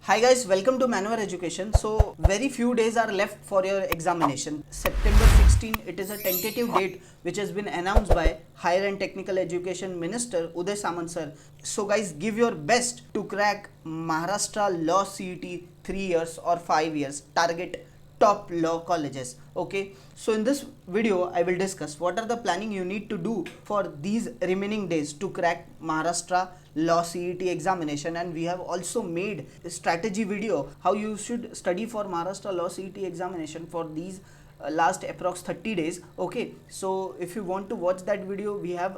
Hi guys, welcome to Manwar Education. So very few days are left for your examination. September 16, it is a tentative date which has been announced by Higher and Technical Education Minister Uday Samant sir. So guys, give your best to crack Maharashtra Law CET 3 years or 5 years. Target top law colleges. Okay, so in this video I will discuss what are the planning you need to do for these remaining days to crack Maharashtra law CET examination, and we have also made a strategy video how you should study for Maharashtra law CET examination for these last approx 30 days. Okay, so if you want to watch that video, we have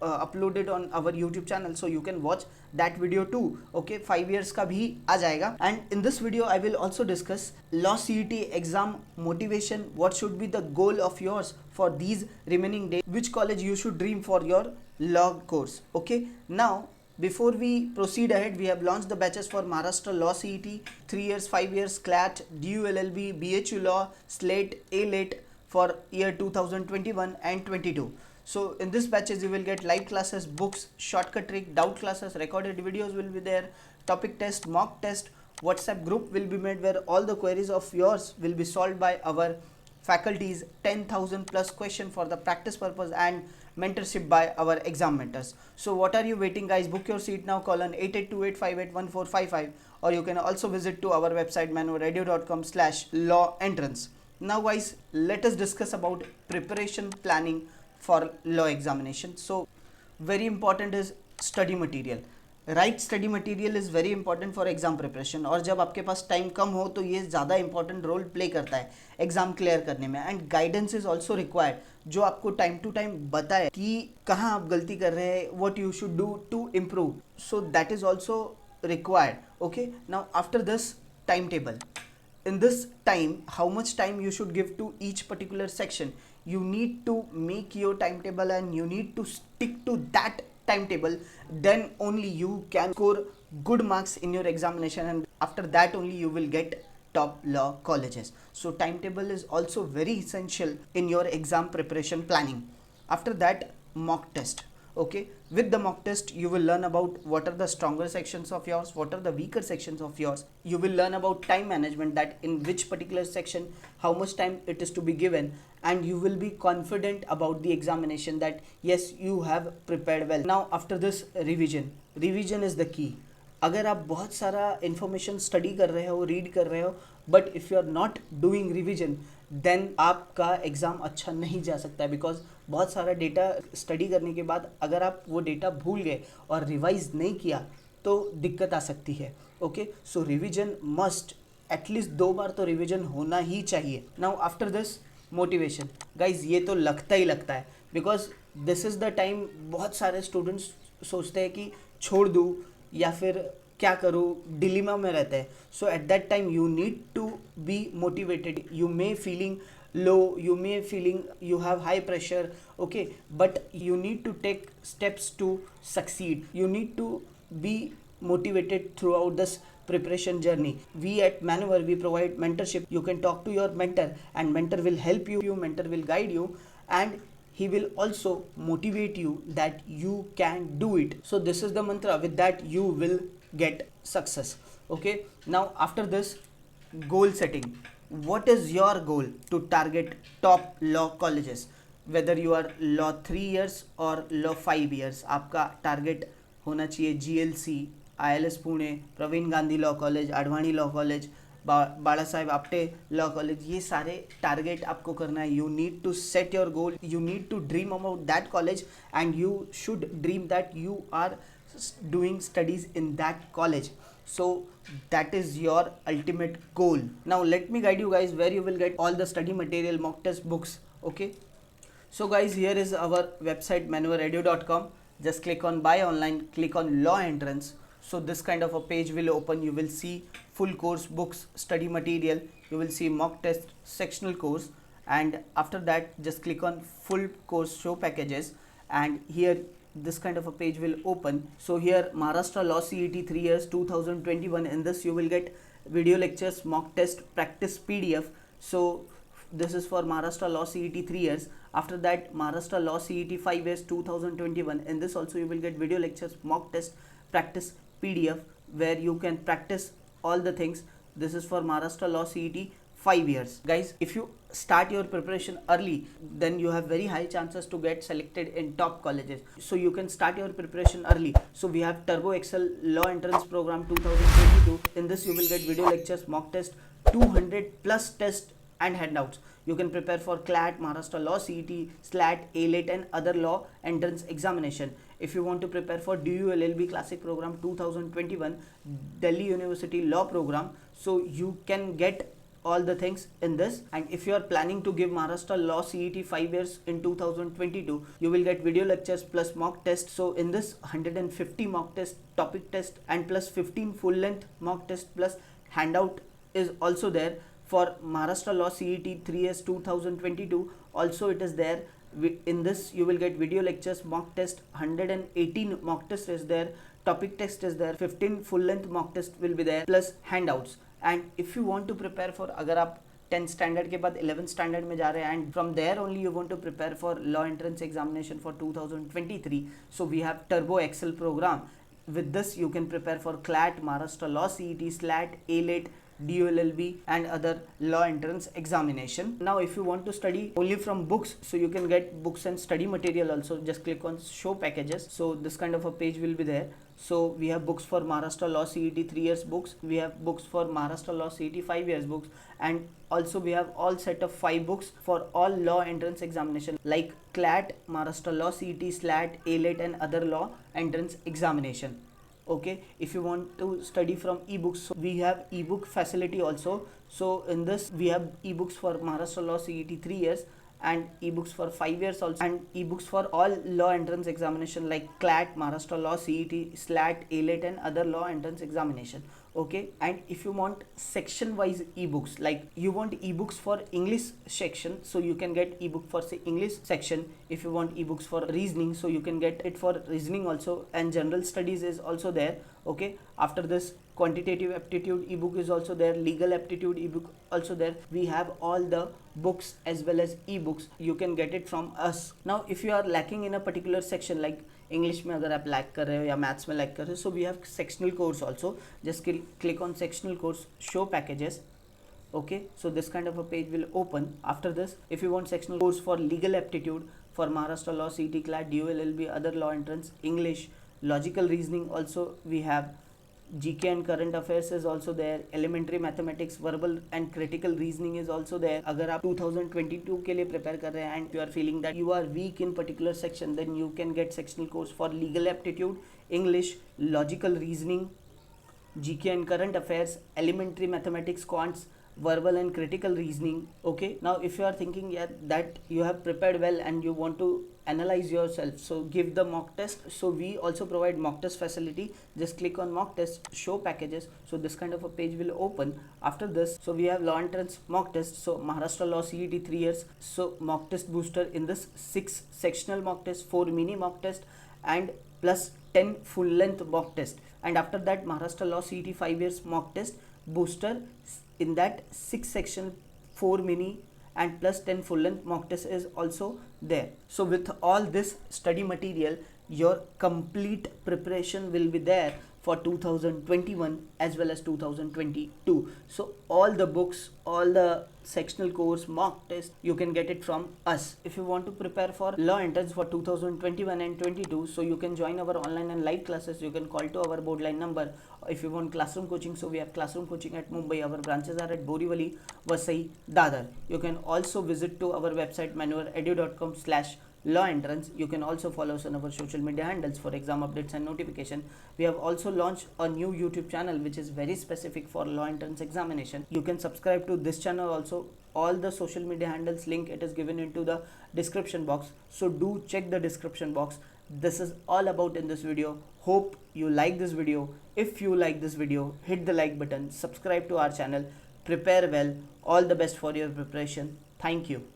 uploaded on our YouTube channel, so you can watch that video too. Okay, 5 years का भी आ जाएगा. And in this video I will also discuss law CET exam motivation, what should be the goal of yours for these remaining days, which college you should dream for your law course. Okay, now before we proceed ahead, we have launched the batches for Maharashtra Law CET 3 years, 5 years, CLAT, DU LLB, BHU Law, SLATE, A-LATE for year 2021 and 22. So in this batches you will get live classes, books, shortcut trick, doubt classes, recorded videos will be there, topic test, mock test, WhatsApp group will be made where all the queries of yours will be solved by our faculties, 10,000 plus question for the practice purpose, and mentorship by our exam mentors. So what are you waiting guys? Book your seat now. Call on 8828581455, or you can also visit to our website manwarradio.com/law entrance. Now guys, let us discuss about preparation planning for law examination. So very important is study material. Right study material is very important for exam preparation, और जब आपके पास time कम हो तो ये ज़्यादा important role play करता है exam clear करने में. And guidance is also required, जो आपको टाइम टू टाइम बताए कि कहाँ आप गलती कर रहे हैं, what you should do to improve. So that is also required. Okay, now after this time table. In this time, how much time you should give to each particular section, you need to make your timetable and you need to stick to that timetable. Then only you can score good marks in your examination, and after that only you will get top law colleges. So timetable is also very essential in your exam preparation planning. After that, mock test. Okay, with the mock test you will learn about what are the stronger sections of yours, what are the weaker sections of yours. You will learn about time management, that in which particular section how much time it is to be given, and you will be confident about the examination that yes, you have prepared well. Now after this, revision is the key. अगर आप बहुत सारा information study कर रहे हो, read कर रहे हो, but if you are not doing revision, then आपका एग्ज़ाम अच्छा नहीं जा सकता है. बिकॉज बहुत सारा डेटा स्टडी करने के बाद अगर आप वो डेटा भूल गए और रिवाइज नहीं किया तो दिक्कत आ सकती है. ओके, सो रिविजन मस्ट, एटलीस्ट 2 बार तो रिविजन होना ही चाहिए. Now after this, motivation. Guys ये तो लगता ही लगता है, because this is the time बहुत सारे स्टूडेंट्स सोचते हैं कि छोड़ दूँ या फिर क्या करूँ, डिलीमा में रहते हैं. So at that time you need to be motivated. You may feeling low, you may feeling you have high pressure. Okay, but you need to take steps to succeed. You need to be motivated throughout this preparation journey. We at Manwar, we provide mentorship. You can talk to your mentor and mentor will help you, mentor will guide you, and he will also motivate you that you can do it. So this is the mantra, with that you will get success. Okay, now after this, goal setting. What is your goal to target top law colleges? Whether you are law 3 years or law 5 years, आपका target होना चाहिए GLC, ILS Pune, Praveen Gandhi law college, Advani law college, Bala Saheb Apte law college. ये सारे target आपको करना है. You need to set your goal, you need to dream about that college, and you should dream that you are doing studies in that college. So that is your ultimate goal. Now let me guide you guys where you will get all the study material, mock test, books. Okay, so guys, here is our website manwarradio.com. Just click on buy online, click on law entrance. So this kind of a page will open. You will see full course, books, study material. You will see mock test, sectional course, and after that just click on full course show packages, and here this kind of a page will open. So here, Maharashtra Law CET 3 years 2021. In this you will get video lectures, mock test, practice PDF. So this is for Maharashtra Law CET 3 years. After that, Maharashtra Law CET 5 years 2021. In this also you will get video lectures, mock test, practice PDF, where you can practice all the things. This is for Maharashtra Law CET 5 years. Guys, if you start your preparation early, then you have very high chances to get selected in top colleges. So you can start your preparation early. So we have Turbo Excel Law Entrance Program 2022. In this you will get video lectures, mock test, 200 plus tests and handouts. You can prepare for CLAT, Maharashtra Law CET, SLAT, ALAT and other law entrance examination. If you want to prepare for DU LLB Classic Program 2021, Delhi University Law Program, so you can get all the things in this. And if you are planning to give Maharashtra Law CET 5 years in 2022, you will get video lectures plus mock test. So in this 150 mock test, topic test and plus 15 full length mock test plus handout is also there. For Maharashtra Law CET 3 years 2022 also it is there. In this you will get video lectures, mock test, 118 mock test is there, topic test is there, 15 full length mock test will be there plus handouts. And if you want to prepare for, अगर आप 10th standard के बाद 11th standard में जा रहे हैं and from there only you want to prepare for law entrance examination for 2023, so we have Turbo Excel program. With this you can prepare for CLAT, Maharashtra Law CET, SLAT, ALAT, DULLB and other law entrance examination. Now if you want to study only from books, so you can get books and study material also. Just click on show packages. So this kind of a page will be there. So we have books for Maharashtra Law CET 3 years books, we have books for Maharashtra Law CET 5 years books, and also we have all set of 5 books for all law entrance examination like CLAT, Maharashtra Law CET, SLAT, ALAT and other law entrance examination. Okay, if you want to study from ebooks, so we have ebook facility also. So in this we have ebooks for Maharashtra Law CET 3 years and ebooks for 5 years also, and ebooks for all law entrance examination like CLAT, Maharashtra Law CET, SLAT, ALAT and other law entrance examination. Okay, and if you want section wise ebooks, like you want ebooks for English section, so you can get ebook for say English section. If you want ebooks for reasoning, so you can get it for reasoning also, and general studies is also there. Okay, after this quantitative aptitude ebook is also there, legal aptitude ebook also there. We have all the books as well as ebooks, you can get it from us. Now if you are lacking in a particular section like English में अगर आप lack कर रहे हो या maths में lack कर रहे हो, so we have sectional course also. Just click on sectional course, show packages. Okay, so this kind of a page will open. After this, if you want sectional course for legal aptitude for Maharashtra Law CET, CLAT, DU LLB, other law entrance, English, logical reasoning also we have, GK and current affairs is also there, elementary mathematics, verbal and critical reasoning is also there. अगर आप 2022 के लिए prepare कर रहे हैं and you are feeling that you are weak in particular section, then you can get sectional course for legal aptitude, English, logical reasoning, GK and current affairs, elementary mathematics, quants, verbal and critical reasoning. Okay, now if you are thinking that you have prepared well and you want to analyze yourself, so give the mock test. So we also provide mock test facility. Just click on mock test, show packages. So this kind of a page will open. After this, so we have law entrance mock test. So Maharashtra Law CET 3 years, so mock test booster. In this 6 sectional mock test, 4 mini mock test and plus 10 full length mock test. And after that Maharashtra Law CET 5 years mock test booster. In that 6 section, 4 mini and plus 10 full length mock test is also there. So with all this study material, your complete preparation will be there for 2021 as well as 2022. So all the books, all the sectional course, mock test, you can get it from us. If you want to prepare for law entrance for 2021 and 22, so you can join our online and live classes. You can call to our board line number. If you want classroom coaching, so we have classroom coaching at Mumbai. Our branches are at Borivali, Vasai, Dadar. You can also visit to our website manuaredu.com/law entrance. You can also follow us on our social media handles for exam updates and notification. We have also launched a new YouTube channel which is very specific for law entrance examination. You can subscribe to this channel also. All the social media handles link, it is given into the description box. So do check the description box. This is all about in this video. Hope you like this video. If you like this video, hit the like button, subscribe to our channel, prepare well. All the best for your preparation. Thank you.